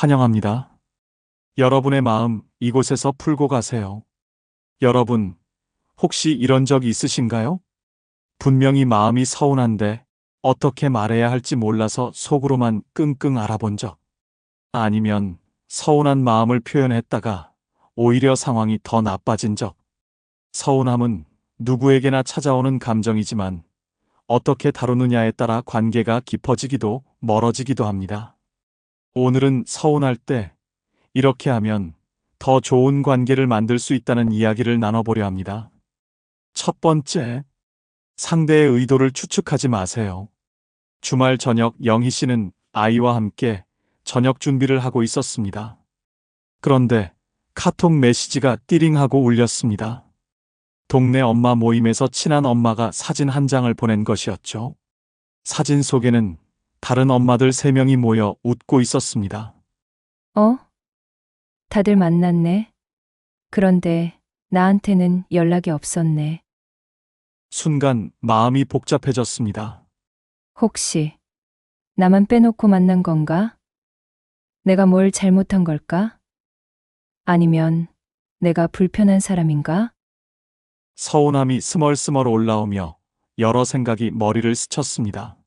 환영합니다. 여러분의 마음 이곳에서 풀고 가세요. 여러분, 혹시 이런 적 있으신가요? 분명히 마음이 서운한데 어떻게 말해야 할지 몰라서 속으로만 끙끙 앓아본 적. 아니면 서운한 마음을 표현했다가 오히려 상황이 더 나빠진 적. 서운함은 누구에게나 찾아오는 감정이지만 어떻게 다루느냐에 따라 관계가 깊어지기도 멀어지기도 합니다. 오늘은 서운할 때 이렇게 하면 더 좋은 관계를 만들 수 있다는 이야기를 나눠보려 합니다. 첫 번째, 상대의 의도를 추측하지 마세요. 주말 저녁 영희 씨는 아이와 함께 저녁 준비를 하고 있었습니다. 그런데 카톡 메시지가 띠링하고 울렸습니다. 동네 엄마 모임에서 친한 엄마가 사진 한 장을 보낸 것이었죠. 사진 속에는 다른 엄마들 3명이 모여 웃고 있었습니다. 어? 다들 만났네. 그런데 나한테는 연락이 없었네. 순간 마음이 복잡해졌습니다. 혹시 나만 빼놓고 만난 건가? 내가 뭘 잘못한 걸까? 아니면 내가 불편한 사람인가? 서운함이 스멀스멀 올라오며 여러 생각이 머리를 스쳤습니다.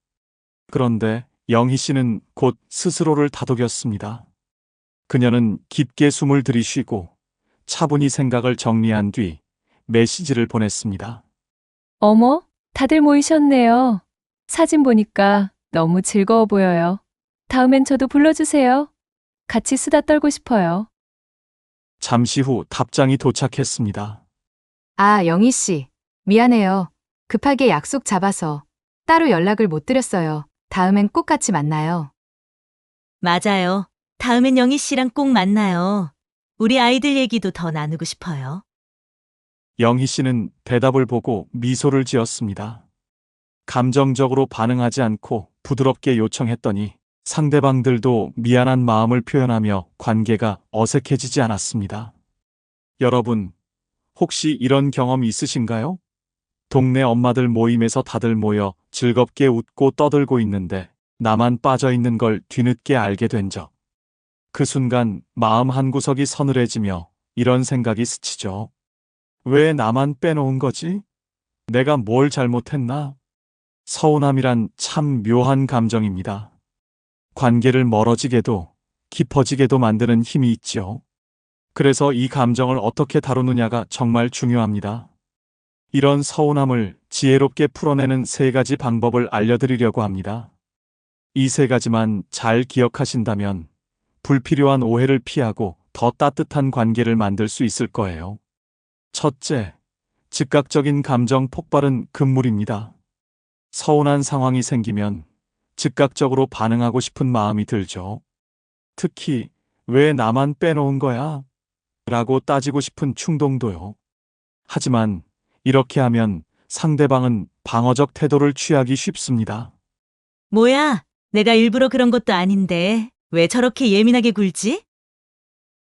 그런데 영희 씨는 곧 스스로를 다독였습니다. 그녀는 깊게 숨을 들이쉬고 차분히 생각을 정리한 뒤 메시지를 보냈습니다. 어머, 다들 모이셨네요. 사진 보니까 너무 즐거워 보여요. 다음엔 저도 불러주세요. 같이 수다 떨고 싶어요. 잠시 후 답장이 도착했습니다. 아, 영희 씨. 미안해요. 급하게 약속 잡아서 따로 연락을 못 드렸어요. 다음엔 꼭 같이 만나요. 맞아요. 다음엔 영희 씨랑 꼭 만나요. 우리 아이들 얘기도 더 나누고 싶어요. 영희 씨는 대답을 보고 미소를 지었습니다. 감정적으로 반응하지 않고 부드럽게 요청했더니 상대방들도 미안한 마음을 표현하며 관계가 어색해지지 않았습니다. 여러분, 혹시 이런 경험 있으신가요? 동네 엄마들 모임에서 다들 모여 즐겁게 웃고 떠들고 있는데 나만 빠져 있는 걸 뒤늦게 알게 된 적. 그 순간 마음 한구석이 서늘해지며 이런 생각이 스치죠. 왜 나만 빼놓은 거지? 내가 뭘 잘못했나? 서운함이란 참 묘한 감정입니다. 관계를 멀어지게도 깊어지게도 만드는 힘이 있지요. 그래서 이 감정을 어떻게 다루느냐가 정말 중요합니다. 이런 서운함을 지혜롭게 풀어내는 3가지 방법을 알려드리려고 합니다. 이 3가지만 잘 기억하신다면 불필요한 오해를 피하고 더 따뜻한 관계를 만들 수 있을 거예요. 첫째, 즉각적인 감정 폭발은 금물입니다. 서운한 상황이 생기면 즉각적으로 반응하고 싶은 마음이 들죠. 특히 왜 나만 빼놓은 거야? 라고 따지고 싶은 충동도요. 하지만 이렇게 하면 상대방은 방어적 태도를 취하기 쉽습니다. 뭐야? 내가 일부러 그런 것도 아닌데 왜 저렇게 예민하게 굴지?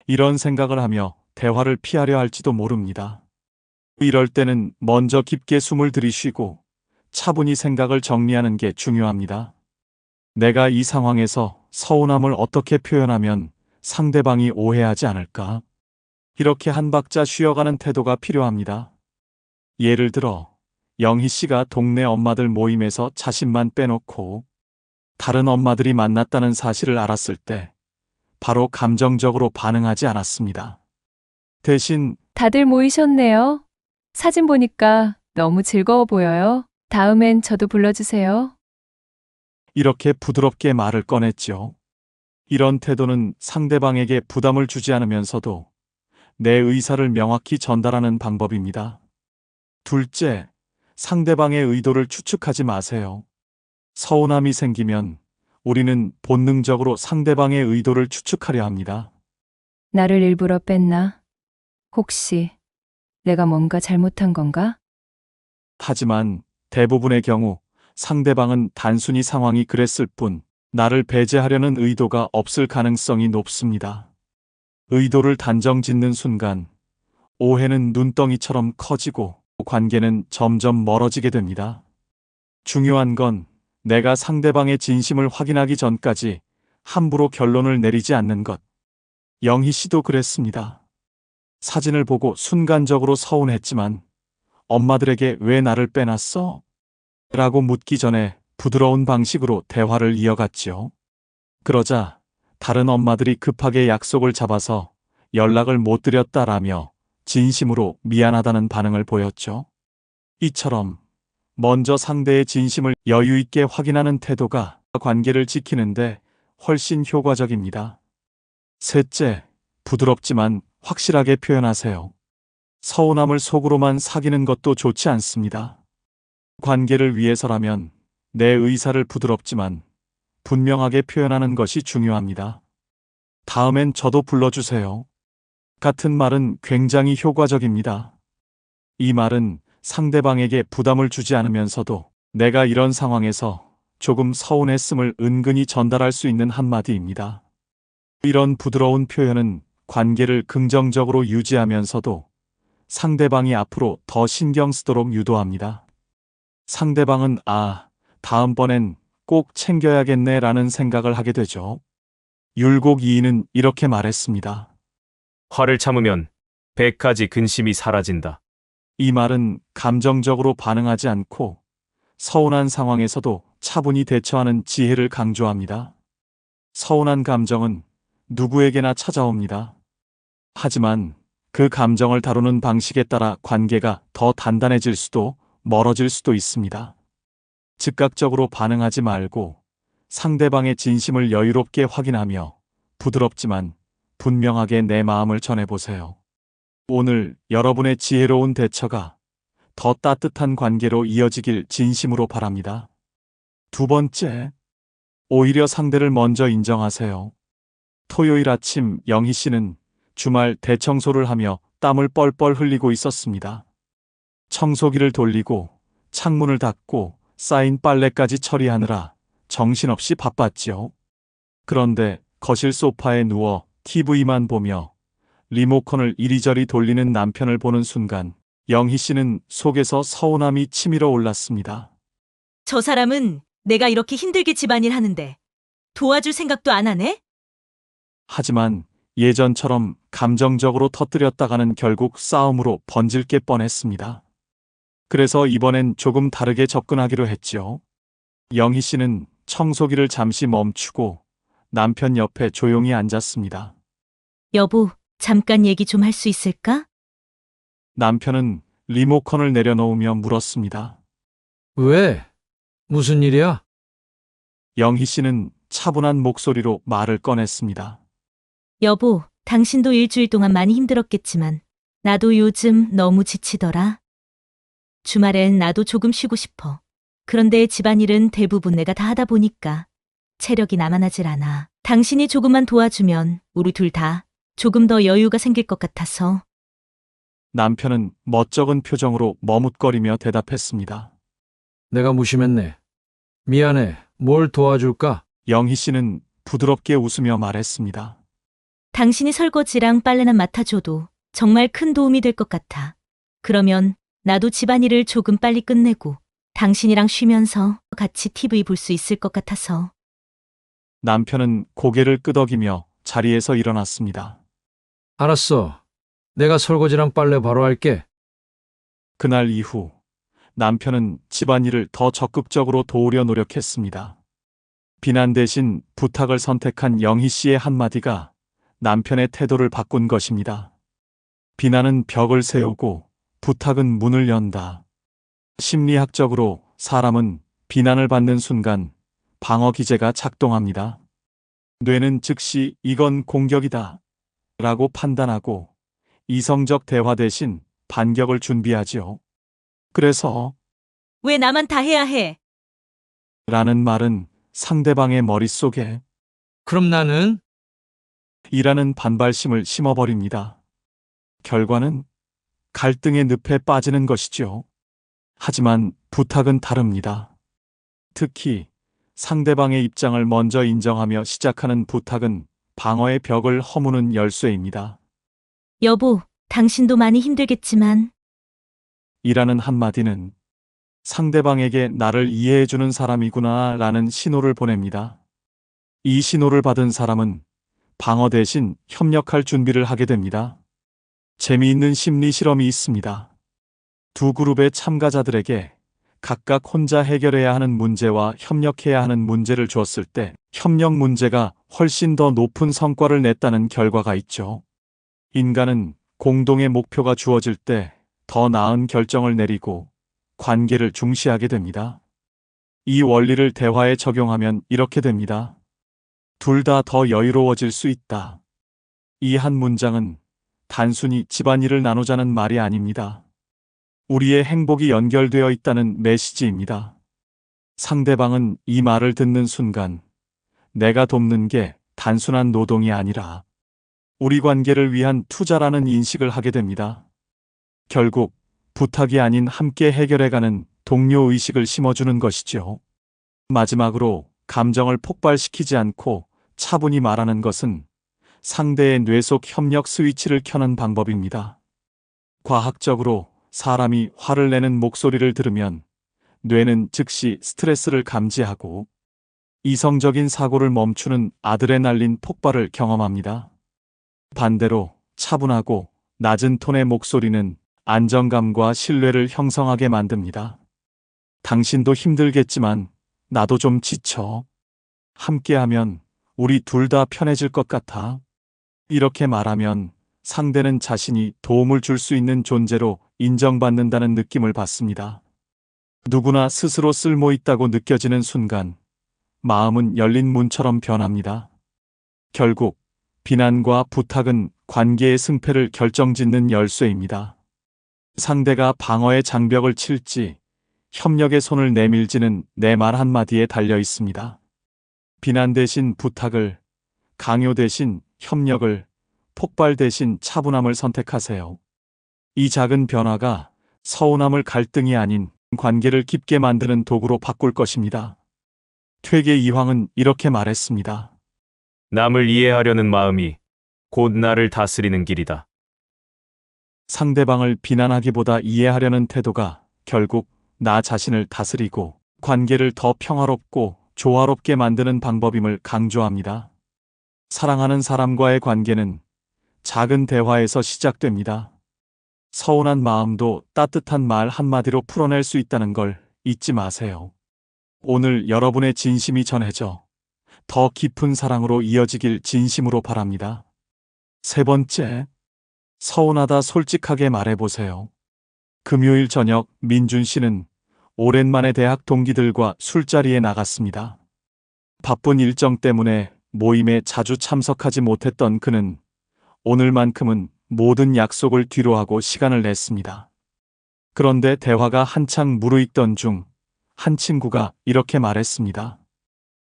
이런 생각을 하며 대화를 피하려 할지도 모릅니다. 이럴 때는 먼저 깊게 숨을 들이쉬고 차분히 생각을 정리하는 게 중요합니다. 내가 이 상황에서 서운함을 어떻게 표현하면 상대방이 오해하지 않을까? 이렇게 한 박자 쉬어가는 태도가 필요합니다. 예를 들어, 영희 씨가 동네 엄마들 모임에서 자신만 빼놓고 다른 엄마들이 만났다는 사실을 알았을 때 바로 감정적으로 반응하지 않았습니다. 대신 다들 모이셨네요. 사진 보니까 너무 즐거워 보여요. 다음엔 저도 불러주세요. 이렇게 부드럽게 말을 꺼냈죠. 이런 태도는 상대방에게 부담을 주지 않으면서도 내 의사를 명확히 전달하는 방법입니다. 둘째, 상대방의 의도를 추측하지 마세요. 서운함이 생기면 우리는 본능적으로 상대방의 의도를 추측하려 합니다. 나를 일부러 뺐나? 혹시 내가 뭔가 잘못한 건가? 하지만 대부분의 경우 상대방은 단순히 상황이 그랬을 뿐 나를 배제하려는 의도가 없을 가능성이 높습니다. 의도를 단정 짓는 순간 오해는 눈덩이처럼 커지고 관계는 점점 멀어지게 됩니다. 중요한 건 내가 상대방의 진심을 확인하기 전까지 함부로 결론을 내리지 않는 것. 영희 씨도 그랬습니다. 사진을 보고 순간적으로 서운했지만 엄마들에게 왜 나를 빼놨어? 라고 묻기 전에 부드러운 방식으로 대화를 이어갔지요. 그러자 다른 엄마들이 급하게 약속을 잡아서 연락을 못 드렸다라며 진심으로 미안하다는 반응을 보였죠. 이처럼 먼저 상대의 진심을 여유 있게 확인하는 태도가 관계를 지키는데 훨씬 효과적입니다. 셋째, 부드럽지만 확실하게 표현하세요. 서운함을 속으로만 사귀는 것도 좋지 않습니다. 관계를 위해서라면 내 의사를 부드럽지만 분명하게 표현하는 것이 중요합니다. 다음엔 저도 불러주세요. 같은 말은 굉장히 효과적입니다. 이 말은 상대방에게 부담을 주지 않으면서도 내가 이런 상황에서 조금 서운했음을 은근히 전달할 수 있는 한마디입니다. 이런 부드러운 표현은 관계를 긍정적으로 유지하면서도 상대방이 앞으로 더 신경 쓰도록 유도합니다. 상대방은 다음번엔 꼭 챙겨야겠네 라는 생각을 하게 되죠. 율곡 2인은 이렇게 말했습니다. 화를 참으면 100가지 근심이 사라진다. 이 말은 감정적으로 반응하지 않고 서운한 상황에서도 차분히 대처하는 지혜를 강조합니다. 서운한 감정은 누구에게나 찾아옵니다. 하지만 그 감정을 다루는 방식에 따라 관계가 더 단단해질 수도 멀어질 수도 있습니다. 즉각적으로 반응하지 말고 상대방의 진심을 여유롭게 확인하며 부드럽지만 분명하게 내 마음을 전해보세요. 오늘 여러분의 지혜로운 대처가 더 따뜻한 관계로 이어지길 진심으로 바랍니다. 두 번째, 오히려 상대를 먼저 인정하세요. 토요일 아침 영희 씨는 주말 대청소를 하며 땀을 뻘뻘 흘리고 있었습니다. 청소기를 돌리고 창문을 닫고 쌓인 빨래까지 처리하느라 정신없이 바빴지요. 그런데 거실 소파에 누워 TV만 보며 리모컨을 이리저리 돌리는 남편을 보는 순간 영희 씨는 속에서 서운함이 치밀어 올랐습니다. 저 사람은 내가 이렇게 힘들게 집안일 하는데 도와줄 생각도 안 하네? 하지만 예전처럼 감정적으로 터뜨렸다가는 결국 싸움으로 번질 게 뻔했습니다. 그래서 이번엔 조금 다르게 접근하기로 했죠. 영희 씨는 청소기를 잠시 멈추고 남편 옆에 조용히 앉았습니다. 여보, 잠깐 얘기 좀 할 수 있을까? 남편은 리모컨을 내려놓으며 물었습니다. 왜? 무슨 일이야? 영희 씨는 차분한 목소리로 말을 꺼냈습니다. 여보, 당신도 일주일 동안 많이 힘들었겠지만 나도 요즘 너무 지치더라. 주말엔 나도 조금 쉬고 싶어. 그런데 집안일은 대부분 내가 다 하다 보니까 체력이 남아나질 않아. 당신이 조금만 도와주면 우리 둘 다 조금 더 여유가 생길 것 같아서. 남편은 멋쩍은 표정으로 머뭇거리며 대답했습니다. 내가 무심했네. 미안해. 뭘 도와줄까? 영희 씨는 부드럽게 웃으며 말했습니다. 당신이 설거지랑 빨래나 맡아줘도 정말 큰 도움이 될 것 같아. 그러면 나도 집안일을 조금 빨리 끝내고 당신이랑 쉬면서 같이 TV 볼 수 있을 것 같아서. 남편은 고개를 끄덕이며 자리에서 일어났습니다. 알았어. 내가 설거지랑 빨래 바로 할게. 그날 이후 남편은 집안일을 더 적극적으로 도우려 노력했습니다. 비난 대신 부탁을 선택한 영희 씨의 한마디가 남편의 태도를 바꾼 것입니다. 비난은 벽을 세우고 부탁은 문을 연다. 심리학적으로 사람은 비난을 받는 순간 방어 기제가 작동합니다. 뇌는 즉시 이건 공격이다 라고 판단하고 이성적 대화 대신 반격을 준비하지요. 그래서 왜 나만 다 해야 해? 라는 말은 상대방의 머릿속에 그럼 나는? 이라는 반발심을 심어버립니다. 결과는 갈등의 늪에 빠지는 것이죠. 하지만 부탁은 다릅니다. 특히 상대방의 입장을 먼저 인정하며 시작하는 부탁은 방어의 벽을 허무는 열쇠입니다. 여보, 당신도 많이 힘들겠지만 이라는 한마디는 상대방에게 나를 이해해주는 사람이구나 라는 신호를 보냅니다. 이 신호를 받은 사람은 방어 대신 협력할 준비를 하게 됩니다. 재미있는 심리 실험이 있습니다. 두 그룹의 참가자들에게 각각 혼자 해결해야 하는 문제와 협력해야 하는 문제를 주었을 때 협력 문제가 훨씬 더 높은 성과를 냈다는 결과가 있죠. 인간은 공동의 목표가 주어질 때 더 나은 결정을 내리고 관계를 중시하게 됩니다. 이 원리를 대화에 적용하면 이렇게 됩니다. 둘 다 더 여유로워질 수 있다. 이 한 문장은 단순히 집안일을 나누자는 말이 아닙니다. 우리의 행복이 연결되어 있다는 메시지입니다. 상대방은 이 말을 듣는 순간 내가 돕는 게 단순한 노동이 아니라 우리 관계를 위한 투자라는 인식을 하게 됩니다. 결국 부탁이 아닌 함께 해결해가는 동료 의식을 심어주는 것이죠. 마지막으로 감정을 폭발시키지 않고 차분히 말하는 것은 상대의 뇌 속 협력 스위치를 켜는 방법입니다. 과학적으로 사람이 화를 내는 목소리를 들으면 뇌는 즉시 스트레스를 감지하고 이성적인 사고를 멈추는 아드레날린 폭발을 경험합니다. 반대로 차분하고 낮은 톤의 목소리는 안정감과 신뢰를 형성하게 만듭니다. 당신도 힘들겠지만 나도 좀 지쳐. 함께하면 우리 둘 다 편해질 것 같아. 이렇게 말하면 상대는 자신이 도움을 줄 수 있는 존재로 인정받는다는 느낌을 받습니다. 누구나 스스로 쓸모 있다고 느껴지는 순간 마음은 열린 문처럼 변합니다. 결국 비난과 부탁은 관계의 승패를 결정짓는 열쇠입니다. 상대가 방어의 장벽을 칠지 협력의 손을 내밀지는 내 말 한마디에 달려 있습니다. 비난 대신 부탁을, 강요 대신 협력을, 폭발 대신 차분함을 선택하세요. 이 작은 변화가 서운함을 갈등이 아닌 관계를 깊게 만드는 도구로 바꿀 것입니다. 퇴계 이황은 이렇게 말했습니다. 남을 이해하려는 마음이 곧 나를 다스리는 길이다. 상대방을 비난하기보다 이해하려는 태도가 결국 나 자신을 다스리고 관계를 더 평화롭고 조화롭게 만드는 방법임을 강조합니다. 사랑하는 사람과의 관계는 작은 대화에서 시작됩니다. 서운한 마음도 따뜻한 말 한마디로 풀어낼 수 있다는 걸 잊지 마세요. 오늘 여러분의 진심이 전해져 더 깊은 사랑으로 이어지길 진심으로 바랍니다. 세 번째, 서운하다 솔직하게 말해보세요. 금요일 저녁 민준 씨는 오랜만에 대학 동기들과 술자리에 나갔습니다. 바쁜 일정 때문에 모임에 자주 참석하지 못했던 그는 오늘만큼은 모든 약속을 뒤로하고 시간을 냈습니다. 그런데 대화가 한창 무르익던 중 한 친구가 이렇게 말했습니다.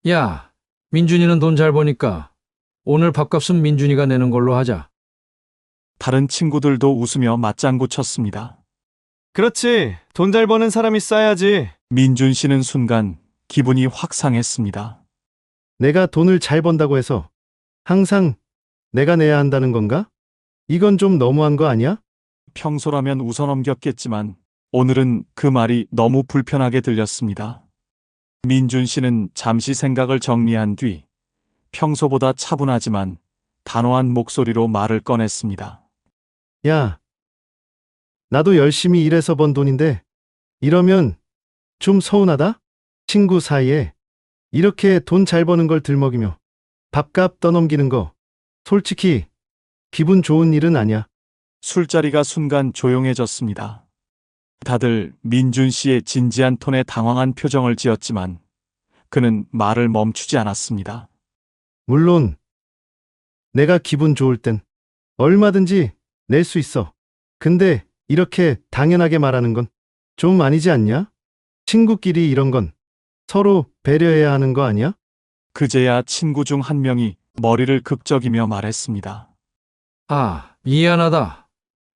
야, 민준이는 돈 잘 버니까 오늘 밥값은 민준이가 내는 걸로 하자. 다른 친구들도 웃으며 맞장구 쳤습니다. 그렇지. 돈 잘 버는 사람이 싸야지. 민준 씨는 순간 기분이 확 상했습니다. 내가 돈을 잘 번다고 해서 항상 내가 내야 한다는 건가? 이건 좀 너무한 거 아니야? 평소라면 웃어넘겼겠지만 오늘은 그 말이 너무 불편하게 들렸습니다. 민준 씨는 잠시 생각을 정리한 뒤 평소보다 차분하지만 단호한 목소리로 말을 꺼냈습니다. 야, 나도 열심히 일해서 번 돈인데 이러면 좀 서운하다? 친구 사이에 이렇게 돈 잘 버는 걸 들먹이며 밥값 떠넘기는 거 솔직히 기분 좋은 일은 아니야. 술자리가 순간 조용해졌습니다. 다들 민준 씨의 진지한 톤에 당황한 표정을 지었지만 그는 말을 멈추지 않았습니다. 물론 내가 기분 좋을 땐 얼마든지 낼 수 있어. 근데 이렇게 당연하게 말하는 건 좀 아니지 않냐? 친구끼리 이런 건 서로 배려해야 하는 거 아니야? 그제야 친구 중 한 명이 머리를 극적이며 말했습니다. 아, 미안하다.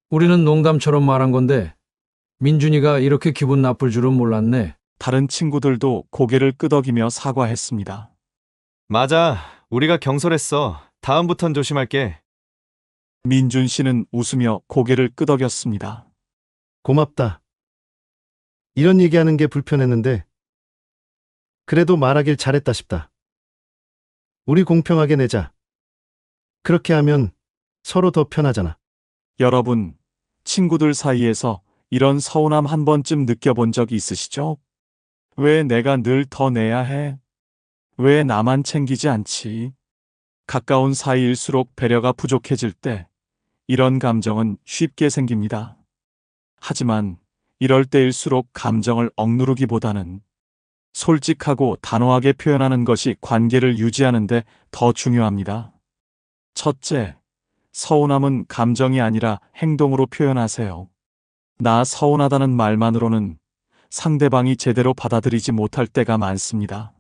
우리는 농담처럼 말한 건데 민준이가 이렇게 기분 나쁠 줄은 몰랐네. 다른 친구들도 고개를 끄덕이며 사과했습니다. 맞아. 우리가 경솔했어. 다음부턴 조심할게. 민준 씨는 웃으며 고개를 끄덕였습니다. 고맙다. 이런 얘기하는 게 불편했는데 그래도 말하길 잘했다 싶다. 우리 공평하게 내자. 그렇게 하면 서로 더 편하잖아. 여러분, 친구들 사이에서 이런 서운함 한 번쯤 느껴본 적 있으시죠? 왜 내가 늘 더 내야 해? 왜 나만 챙기지 않지? 가까운 사이일수록 배려가 부족해질 때 이런 감정은 쉽게 생깁니다. 하지만 이럴 때일수록 감정을 억누르기보다는 솔직하고 단호하게 표현하는 것이 관계를 유지하는데 더 중요합니다. 첫째, 서운함은 감정이 아니라 행동으로 표현하세요. 나 서운하다는 말만으로는 상대방이 제대로 받아들이지 못할 때가 많습니다.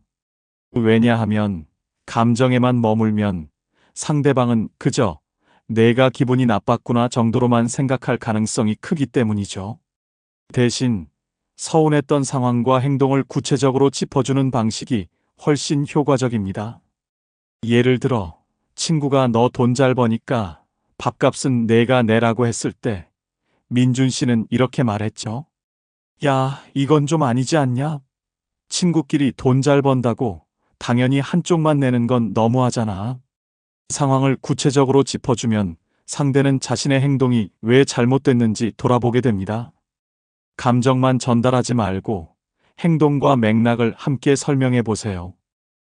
왜냐하면 감정에만 머물면 상대방은 그저 내가 기분이 나빴구나 정도로만 생각할 가능성이 크기 때문이죠. 대신 서운했던 상황과 행동을 구체적으로 짚어주는 방식이 훨씬 효과적입니다. 예를 들어, 친구가 너 돈 잘 버니까 밥값은 내가 내라고 했을 때 민준 씨는 이렇게 말했죠. 야, 이건 좀 아니지 않냐? 친구끼리 돈 잘 번다고 당연히 한쪽만 내는 건 너무하잖아. 상황을 구체적으로 짚어주면 상대는 자신의 행동이 왜 잘못됐는지 돌아보게 됩니다. 감정만 전달하지 말고 행동과 맥락을 함께 설명해 보세요.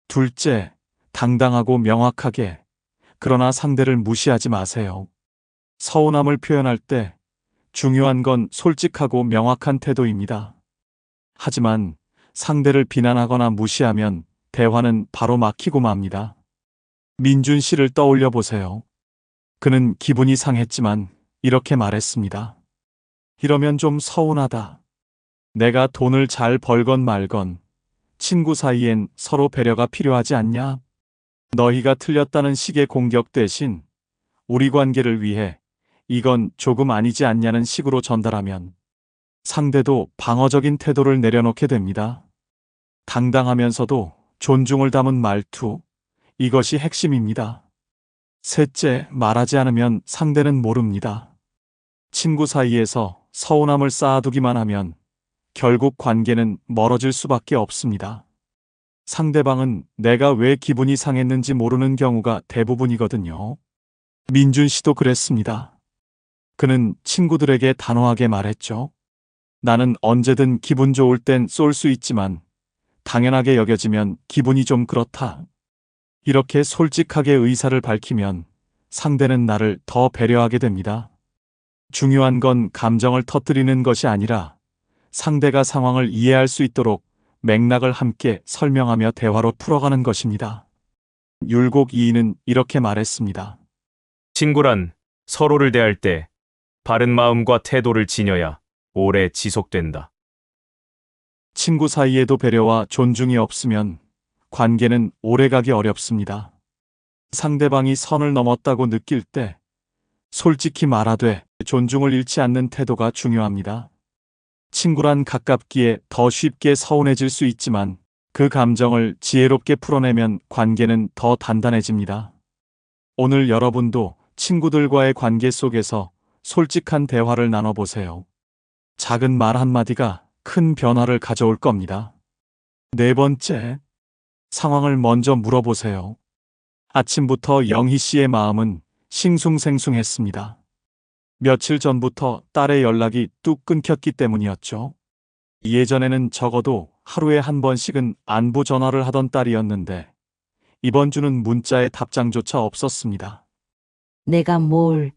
둘째, 당당하고 명확하게, 그러나 상대를 무시하지 마세요. 서운함을 표현할 때 중요한 건 솔직하고 명확한 태도입니다. 하지만 상대를 비난하거나 무시하면 대화는 바로 막히고 맙니다. 민준 씨를 떠올려 보세요. 그는 기분이 상했지만 이렇게 말했습니다. 이러면 좀 서운하다. 내가 돈을 잘 벌건 말건 친구 사이엔 서로 배려가 필요하지 않냐? 너희가 틀렸다는 식의 공격 대신 우리 관계를 위해 이건 조금 아니지 않냐는 식으로 전달하면 상대도 방어적인 태도를 내려놓게 됩니다. 당당하면서도 존중을 담은 말투, 이것이 핵심입니다. 셋째, 말하지 않으면 상대는 모릅니다. 친구 사이에서 서운함을 쌓아두기만 하면 결국 관계는 멀어질 수밖에 없습니다. 상대방은 내가 왜 기분이 상했는지 모르는 경우가 대부분이거든요. 민준 씨도 그랬습니다. 그는 친구들에게 단호하게 말했죠. 나는 언제든 기분 좋을 땐 쏠 수 있지만 당연하게 여겨지면 기분이 좀 그렇다. 이렇게 솔직하게 의사를 밝히면 상대는 나를 더 배려하게 됩니다. 중요한 건 감정을 터뜨리는 것이 아니라 상대가 상황을 이해할 수 있도록 맥락을 함께 설명하며 대화로 풀어가는 것입니다. 율곡 이인은 이렇게 말했습니다. 친구란 서로를 대할 때 바른 마음과 태도를 지녀야 오래 지속된다. 친구 사이에도 배려와 존중이 없으면 관계는 오래가기 어렵습니다. 상대방이 선을 넘었다고 느낄 때 솔직히 말하되 존중을 잃지 않는 태도가 중요합니다. 친구란 가깝기에 더 쉽게 서운해질 수 있지만 그 감정을 지혜롭게 풀어내면 관계는 더 단단해집니다. 오늘 여러분도 친구들과의 관계 속에서 솔직한 대화를 나눠보세요. 작은 말 한마디가 큰 변화를 가져올 겁니다. 네 번째, 상황을 먼저 물어보세요. 아침부터 영희 씨의 마음은 싱숭생숭했습니다. 며칠 전부터 딸의 연락이 뚝 끊겼기 때문이었죠. 예전에는 적어도 하루에 한 번씩은 안부 전화를 하던 딸이었는데 이번 주는 문자에 답장조차 없었습니다. 내가 뭘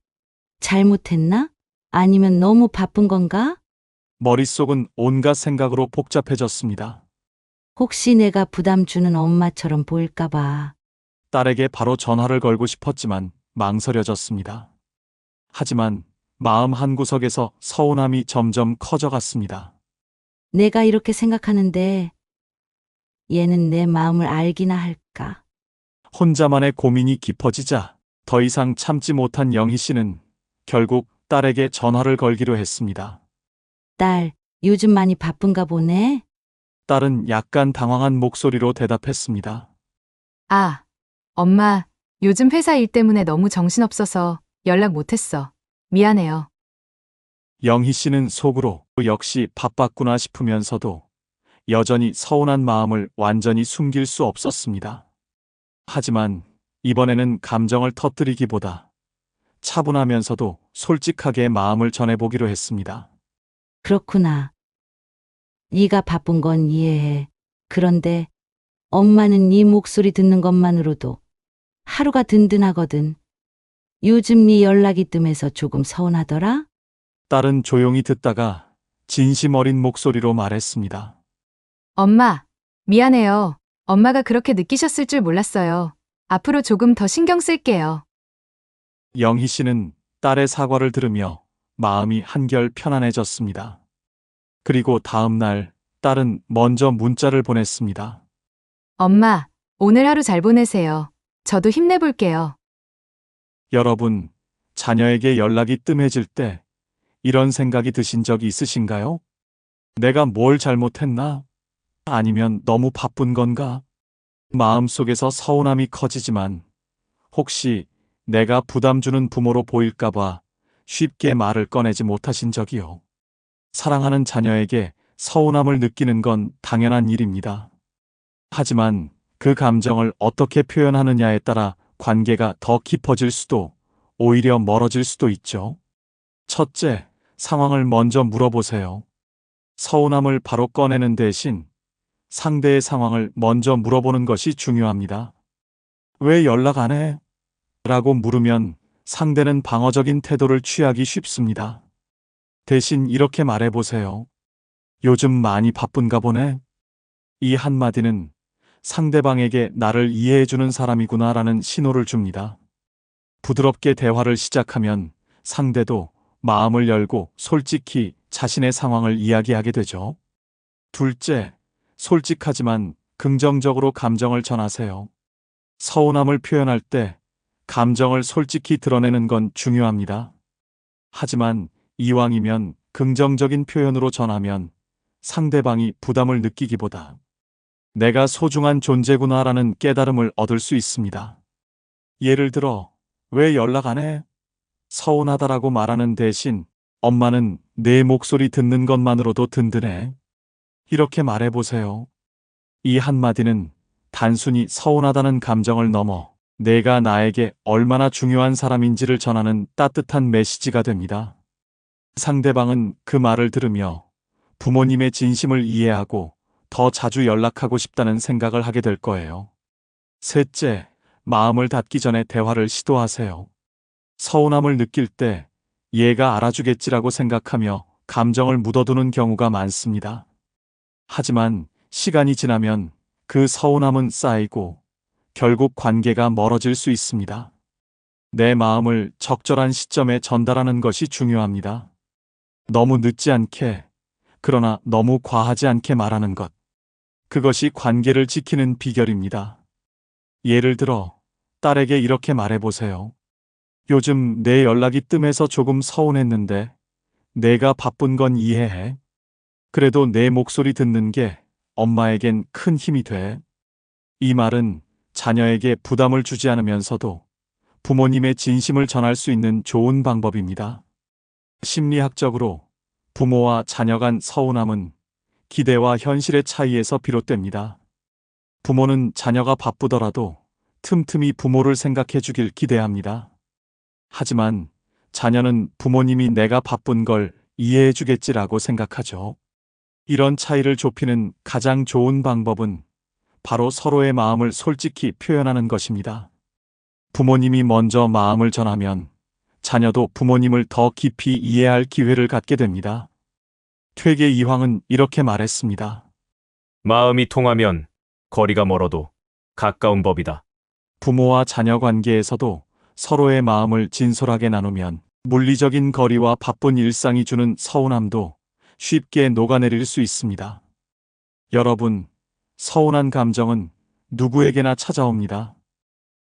잘못했나? 아니면 너무 바쁜 건가? 머릿속은 온갖 생각으로 복잡해졌습니다. 혹시 내가 부담 주는 엄마처럼 보일까봐. 딸에게 바로 전화를 걸고 싶었지만 망설여졌습니다. 하지만 마음 한구석에서 서운함이 점점 커져갔습니다. 내가 이렇게 생각하는데 얘는 내 마음을 알기나 할까? 혼자만의 고민이 깊어지자 더 이상 참지 못한 영희 씨는 결국 딸에게 전화를 걸기로 했습니다. 딸, 요즘 많이 바쁜가 보네? 딸은 약간 당황한 목소리로 대답했습니다. 아, 엄마, 요즘 회사 일 때문에 너무 정신없어서 연락 못했어. 미안해요. 영희 씨는 속으로 역시 바빴구나 싶으면서도 여전히 서운한 마음을 완전히 숨길 수 없었습니다. 하지만 이번에는 감정을 터뜨리기보다 차분하면서도 솔직하게 마음을 전해보기로 했습니다. 그렇구나. 네가 바쁜 건 이해해. 그런데 엄마는 네 목소리 듣는 것만으로도 하루가 든든하거든. 요즘 네 연락이 뜸해서 조금 서운하더라? 딸은 조용히 듣다가 진심 어린 목소리로 말했습니다. 엄마, 미안해요. 엄마가 그렇게 느끼셨을 줄 몰랐어요. 앞으로 조금 더 신경 쓸게요. 영희 씨는 딸의 사과를 들으며 마음이 한결 편안해졌습니다. 그리고 다음 날 딸은 먼저 문자를 보냈습니다. 엄마, 오늘 하루 잘 보내세요. 저도 힘내볼게요. 여러분, 자녀에게 연락이 뜸해질 때 이런 생각이 드신 적이 있으신가요? 내가 뭘 잘못했나? 아니면 너무 바쁜 건가? 마음속에서 서운함이 커지지만 혹시 내가 부담 주는 부모로 보일까봐 쉽게 말을 꺼내지 못하신 적이요. 사랑하는 자녀에게 서운함을 느끼는 건 당연한 일입니다. 하지만 그 감정을 어떻게 표현하느냐에 따라 관계가 더 깊어질 수도 오히려 멀어질 수도 있죠. 첫째, 상황을 먼저 물어보세요. 서운함을 바로 꺼내는 대신 상대의 상황을 먼저 물어보는 것이 중요합니다. 왜 연락 안 해? 라고 물으면 상대는 방어적인 태도를 취하기 쉽습니다. 대신 이렇게 말해보세요. 요즘 많이 바쁜가 보네? 이 한마디는 상대방에게 나를 이해해주는 사람이구나라는 신호를 줍니다. 부드럽게 대화를 시작하면 상대도 마음을 열고 솔직히 자신의 상황을 이야기하게 되죠. 둘째, 솔직하지만 긍정적으로 감정을 전하세요. 서운함을 표현할 때 감정을 솔직히 드러내는 건 중요합니다. 하지만 이왕이면 긍정적인 표현으로 전하면 상대방이 부담을 느끼기보다 내가 소중한 존재구나라는 깨달음을 얻을 수 있습니다. 예를 들어, 왜 연락 안 해? 서운하다라고 말하는 대신 엄마는 내 목소리 듣는 것만으로도 든든해. 이렇게 말해보세요. 이 한마디는 단순히 서운하다는 감정을 넘어 내가 나에게 얼마나 중요한 사람인지를 전하는 따뜻한 메시지가 됩니다. 상대방은 그 말을 들으며 부모님의 진심을 이해하고 더 자주 연락하고 싶다는 생각을 하게 될 거예요. 셋째, 마음을 닫기 전에 대화를 시도하세요. 서운함을 느낄 때 얘가 알아주겠지라고 생각하며 감정을 묻어두는 경우가 많습니다. 하지만 시간이 지나면 그 서운함은 쌓이고 결국 관계가 멀어질 수 있습니다. 내 마음을 적절한 시점에 전달하는 것이 중요합니다. 너무 늦지 않게, 그러나 너무 과하지 않게 말하는 것. 그것이 관계를 지키는 비결입니다. 예를 들어, 딸에게 이렇게 말해보세요. 요즘 내 연락이 뜸해서 조금 서운했는데 내가 바쁜 건 이해해. 그래도 내 목소리 듣는 게 엄마에겐 큰 힘이 돼. 이 말은 자녀에게 부담을 주지 않으면서도 부모님의 진심을 전할 수 있는 좋은 방법입니다. 심리학적으로 부모와 자녀 간 서운함은 기대와 현실의 차이에서 비롯됩니다. 부모는 자녀가 바쁘더라도 틈틈이 부모를 생각해 주길 기대합니다. 하지만 자녀는 부모님이 내가 바쁜 걸 이해해 주겠지라고 생각하죠. 이런 차이를 좁히는 가장 좋은 방법은 바로 서로의 마음을 솔직히 표현하는 것입니다. 부모님이 먼저 마음을 전하면 자녀도 부모님을 더 깊이 이해할 기회를 갖게 됩니다. 퇴계 이황은 이렇게 말했습니다. 마음이 통하면 거리가 멀어도 가까운 법이다. 부모와 자녀 관계에서도 서로의 마음을 진솔하게 나누면 물리적인 거리와 바쁜 일상이 주는 서운함도 쉽게 녹아내릴 수 있습니다. 여러분, 서운한 감정은 누구에게나 찾아옵니다.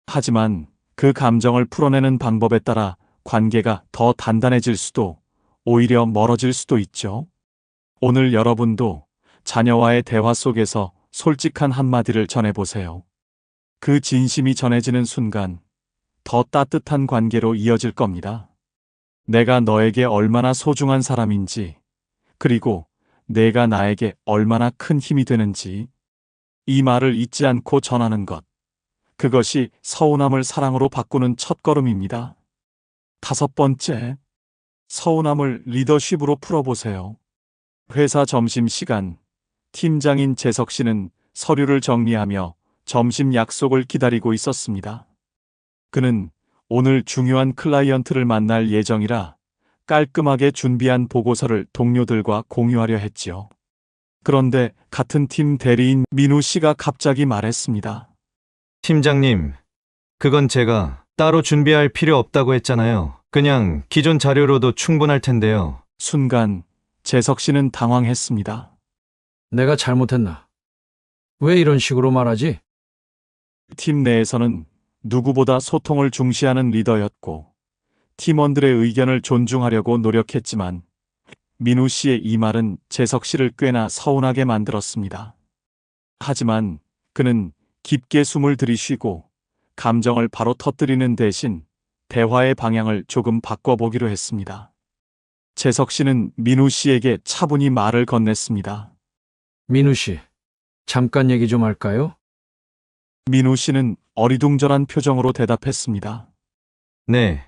하지만 그 감정을 풀어내는 방법에 따라 관계가 더 단단해질 수도 오히려 멀어질 수도 있죠. 오늘 여러분도 자녀와의 대화 속에서 솔직한 한마디를 전해보세요. 그 진심이 전해지는 순간 더 따뜻한 관계로 이어질 겁니다. 내가 너에게 얼마나 소중한 사람인지, 그리고 내가 나에게 얼마나 큰 힘이 되는지, 이 말을 잊지 않고 전하는 것. 그것이 서운함을 사랑으로 바꾸는 첫걸음입니다. 5번째, 서운함을 리더십으로 풀어보세요. 회사 점심시간, 팀장인 재석 씨는 서류를 정리하며 점심 약속을 기다리고 있었습니다. 그는 오늘 중요한 클라이언트를 만날 예정이라 깔끔하게 준비한 보고서를 동료들과 공유하려 했지요. 그런데 같은 팀 대리인 민우 씨가 갑자기 말했습니다. 팀장님, 그건 제가 따로 준비할 필요 없다고 했잖아요. 그냥 기존 자료로도 충분할 텐데요. 순간 재석 씨는 당황했습니다. 내가 잘못했나? 왜 이런 식으로 말하지? 팀 내에서는 누구보다 소통을 중시하는 리더였고 팀원들의 의견을 존중하려고 노력했지만 민우 씨의 이 말은 재석 씨를 꽤나 서운하게 만들었습니다. 하지만 그는 깊게 숨을 들이쉬고 감정을 바로 터뜨리는 대신 대화의 방향을 조금 바꿔보기로 했습니다. 재석 씨는 민우 씨에게 차분히 말을 건넸습니다. 민우 씨, 잠깐 얘기 좀 할까요? 민우 씨는 어리둥절한 표정으로 대답했습니다. 네,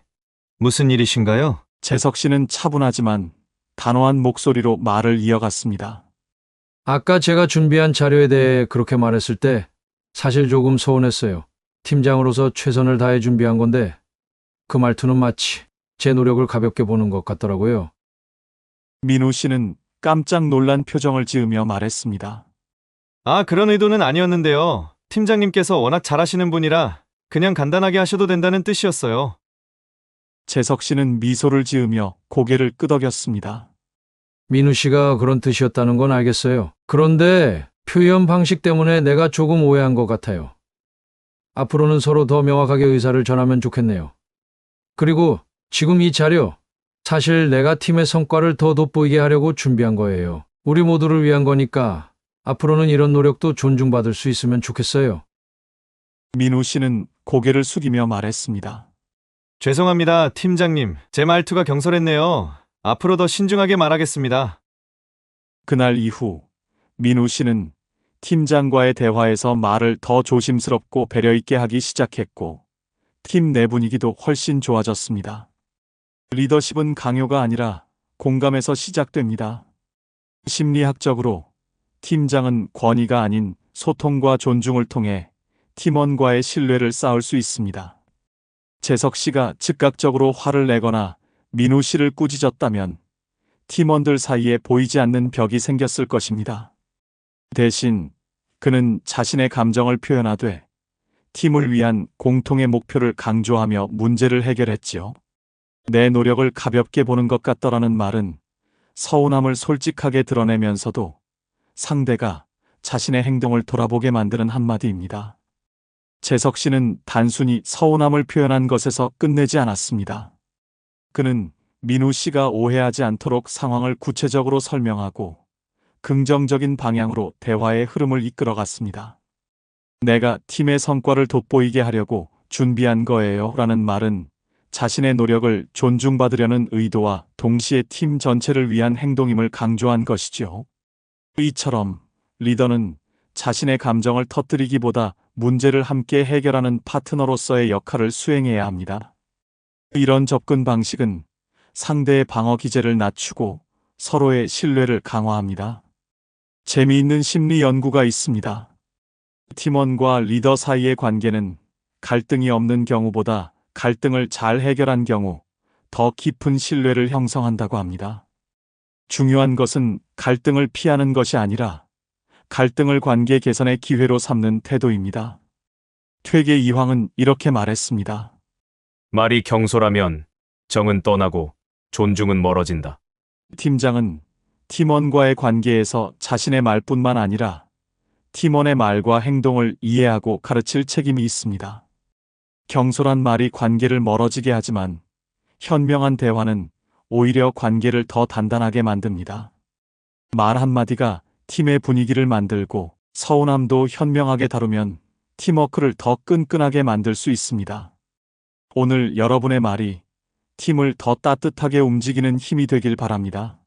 무슨 일이신가요? 재석 씨는 차분하지만 단호한 목소리로 말을 이어갔습니다. 아까 제가 준비한 자료에 대해 그렇게 말했을 때 사실 조금 서운했어요. 팀장으로서 최선을 다해 준비한 건데 그 말투는 마치 제 노력을 가볍게 보는 것 같더라고요. 민우 씨는 깜짝 놀란 표정을 지으며 말했습니다. 아, 그런 의도는 아니었는데요. 팀장님께서 워낙 잘하시는 분이라 그냥 간단하게 하셔도 된다는 뜻이었어요. 재석 씨는 미소를 지으며 고개를 끄덕였습니다. 민우 씨가 그런 뜻이었다는 건 알겠어요. 그런데 표현 방식 때문에 내가 조금 오해한 것 같아요. 앞으로는 서로 더 명확하게 의사를 전하면 좋겠네요. 그리고 지금 이 자료, 사실 내가 팀의 성과를 더 돋보이게 하려고 준비한 거예요. 우리 모두를 위한 거니까 앞으로는 이런 노력도 존중받을 수 있으면 좋겠어요. 민우 씨는 고개를 숙이며 말했습니다. 죄송합니다, 팀장님. 제 말투가 경솔했네요. 앞으로 더 신중하게 말하겠습니다. 그날 이후 민우 씨는 팀장과의 대화에서 말을 더 조심스럽고 배려 있게 하기 시작했고 팀 내 분위기도 훨씬 좋아졌습니다. 리더십은 강요가 아니라 공감에서 시작됩니다. 심리학적으로 팀장은 권위가 아닌 소통과 존중을 통해 팀원과의 신뢰를 쌓을 수 있습니다. 재석 씨가 즉각적으로 화를 내거나 민우 씨를 꾸짖었다면 팀원들 사이에 보이지 않는 벽이 생겼을 것입니다. 대신 그는 자신의 감정을 표현하되 팀을 위한 공통의 목표를 강조하며 문제를 해결했지요. 내 노력을 가볍게 보는 것 같더라는 말은 서운함을 솔직하게 드러내면서도 상대가 자신의 행동을 돌아보게 만드는 한마디입니다. 재석 씨는 단순히 서운함을 표현한 것에서 끝내지 않았습니다. 그는 민우 씨가 오해하지 않도록 상황을 구체적으로 설명하고 긍정적인 방향으로 대화의 흐름을 이끌어갔습니다. 내가 팀의 성과를 돋보이게 하려고 준비한 거예요 라는 말은 자신의 노력을 존중받으려는 의도와 동시에 팀 전체를 위한 행동임을 강조한 것이죠. 이처럼 리더는 자신의 감정을 터뜨리기보다 문제를 함께 해결하는 파트너로서의 역할을 수행해야 합니다. 이런 접근 방식은 상대의 방어 기제를 낮추고 서로의 신뢰를 강화합니다. 재미있는 심리 연구가 있습니다. 팀원과 리더 사이의 관계는 갈등이 없는 경우보다 갈등을 잘 해결한 경우 더 깊은 신뢰를 형성한다고 합니다. 중요한 것은 갈등을 피하는 것이 아니라 갈등을 관계 개선의 기회로 삼는 태도입니다. 퇴계 이황은 이렇게 말했습니다. 말이 경솔하면 정은 떠나고 존중은 멀어진다. 팀장은 팀원과의 관계에서 자신의 말뿐만 아니라 팀원의 말과 행동을 이해하고 가르칠 책임이 있습니다. 경솔한 말이 관계를 멀어지게 하지만 현명한 대화는 오히려 관계를 더 단단하게 만듭니다. 말 한마디가 팀의 분위기를 만들고 서운함도 현명하게 다루면 팀워크를 더 끈끈하게 만들 수 있습니다. 오늘 여러분의 말이 팀을 더 따뜻하게 움직이는 힘이 되길 바랍니다.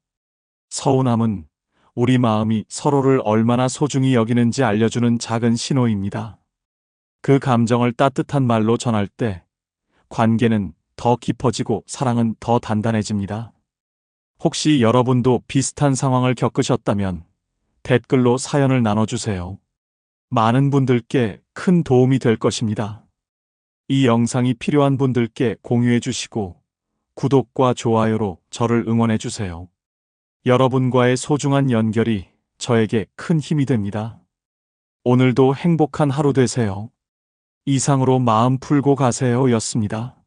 서운함은 우리 마음이 서로를 얼마나 소중히 여기는지 알려주는 작은 신호입니다. 그 감정을 따뜻한 말로 전할 때 관계는 더 깊어지고 사랑은 더 단단해집니다. 혹시 여러분도 비슷한 상황을 겪으셨다면 댓글로 사연을 나눠주세요. 많은 분들께 큰 도움이 될 것입니다. 이 영상이 필요한 분들께 공유해 주시고 구독과 좋아요로 저를 응원해 주세요. 여러분과의 소중한 연결이 저에게 큰 힘이 됩니다. 오늘도 행복한 하루 되세요. 이상으로 마음 풀고 가세요 였습니다.